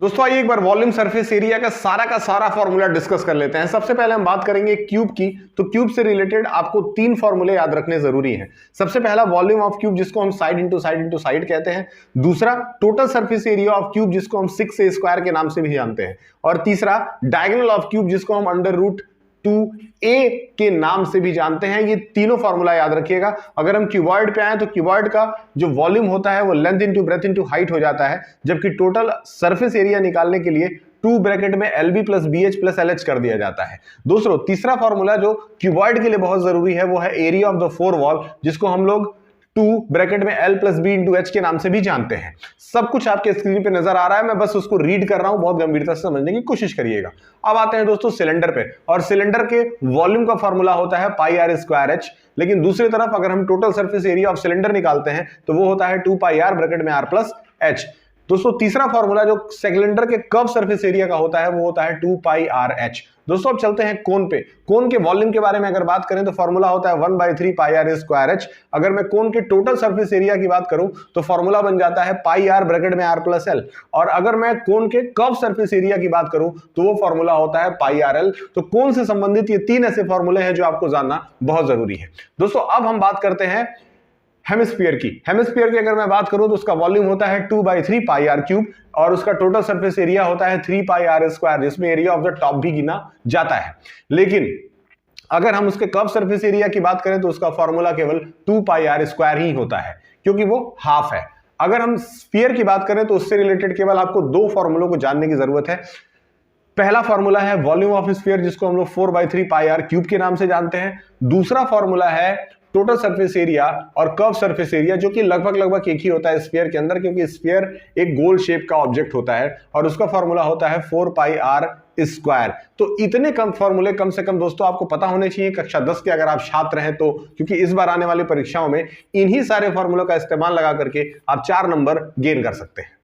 दोस्तों आइए एक बार वॉल्यूम सरफेस एरिया का सारा फॉर्मूला डिस्कस कर लेते हैं। सबसे पहले हम बात करेंगे क्यूब की। तो क्यूब से रिलेटेड आपको तीन फॉर्मूले याद रखने जरूरी हैं। सबसे पहला वॉल्यूम ऑफ क्यूब जिसको हम साइड इंटू साइड कहते हैं। दूसरा total surface area of cube जिसको हम 6a स्क्वायर के नाम से भी जानते हैं। और तीसरा डायगोनल ऑफ क्यूब जिसको हम √2a के नाम से भी जानते हैं। ये तीनों फॉर्मूला याद रखिएगा। अगर हम क्यूबॉइड पे आए तो क्यूबॉइड का जो वॉल्यूम होता है वो length into breadth into height हो जाता है, जबकि टोटल सरफेस एरिया निकालने के लिए 2 ब्रैकेट में LB plus BH plus LH कर दिया जाता है। दोस्तों तीसरा फॉर्मूला जो क्यूबॉइड के लिए बहुत जरूरी है वो है area of the four wall, जिसको हम लोग 2 ब्रैकेट में L plus B into H के नाम से भी जानते हैं। सब कुछ आपके स्क्रीन पे नजर आ रहा है, मैं बस उसको रीड कर रहा हूं, बहुत गंभीरता से समझने की कोशिश करिएगा। अब आते हैं दोस्तों सिलेंडर पे, और सिलेंडर के वॉल्यूम का फॉर्मूला होता है पाई आर स्क्वायर एच। लेकिन दूसरी तरफ अगर हम total surface area of cylinder निकालते हैं तो वो होता है 2 पाई आर ब्रैकेट में आर प्लस एच। दोस्तों तीसरा फॉर्मूला जो सिलेंडर के कर्व सरफेस एरिया का होता है वो होता है 2 पाई आर एच। दोस्तों अब चलते हैं कोन पे। कोन के वॉल्यूम के बारे में अगर बात करें तो फॉर्मूला होता है 1/3 पाई आर स्क्वायर एच। अगर मैं कोन के टोटल सरफेस एरिया की बात करूं तो फॉर्मूला बन जाता है पाई आर ब्रैकेट में आर प्लस एल। और अगर मैं कोन के कर्व सरफेस एरिया की बात करूं तो वो फॉर्मूला होता है पाई आर एल। तो कोन से संबंधित ये तीन ऐसे फॉर्मूले हैं जो आपको जानना बहुत जरूरी है। दोस्तों अब हम बात करते हैं हेमिस्फीयर की। हेमिस्फीयर की अगर मैं बात करूं तो उसका वॉल्यूम होता है 2/3 पाई आर क्यूब, और उसका टोटल सरफेस एरिया होता है 3 पाई आर स्क्वायर, जिसमें एरिया ऑफ द टॉप भी गिना जाता है। लेकिन अगर हम उसके कर्व सरफेस एरिया की बात करें तो उसका फॉर्मूला केवल 2 पाई आर स्क्वायर ही होता है, क्योंकि वो हाफ है। अगर हम स्फीयर की बात करें तो उससे रिलेटेड केवल आपको दो फॉर्मूलों को जानने की जरूरत है। पहला फॉर्मूला है वॉल्यूम ऑफ स्फीयर जिसको हम लोग 4/3 पाई आर क्यूब के नाम से जानते हैं। दूसरा फॉर्मूला है टोटल सरफेस एरिया और कर्व सरफेस एरिया, जो कि लगभग एक ही होता है स्फीयर के अंदर, क्योंकि स्फीयर एक गोल शेप का ऑब्जेक्ट होता है और उसका फॉर्मूला होता है 4 पाई आर स्क्वायर। तो इतने कम फॉर्मूले कम से कम दोस्तों आपको पता होने चाहिए कक्षा 10 के अगर आप छात्र हैं तो, क्योंकि इस बार आने वाली परीक्षाओं में इन्हीं सारे फॉर्मूलों का इस्तेमाल लगा करके आप 4 नंबर गेन कर सकते हैं।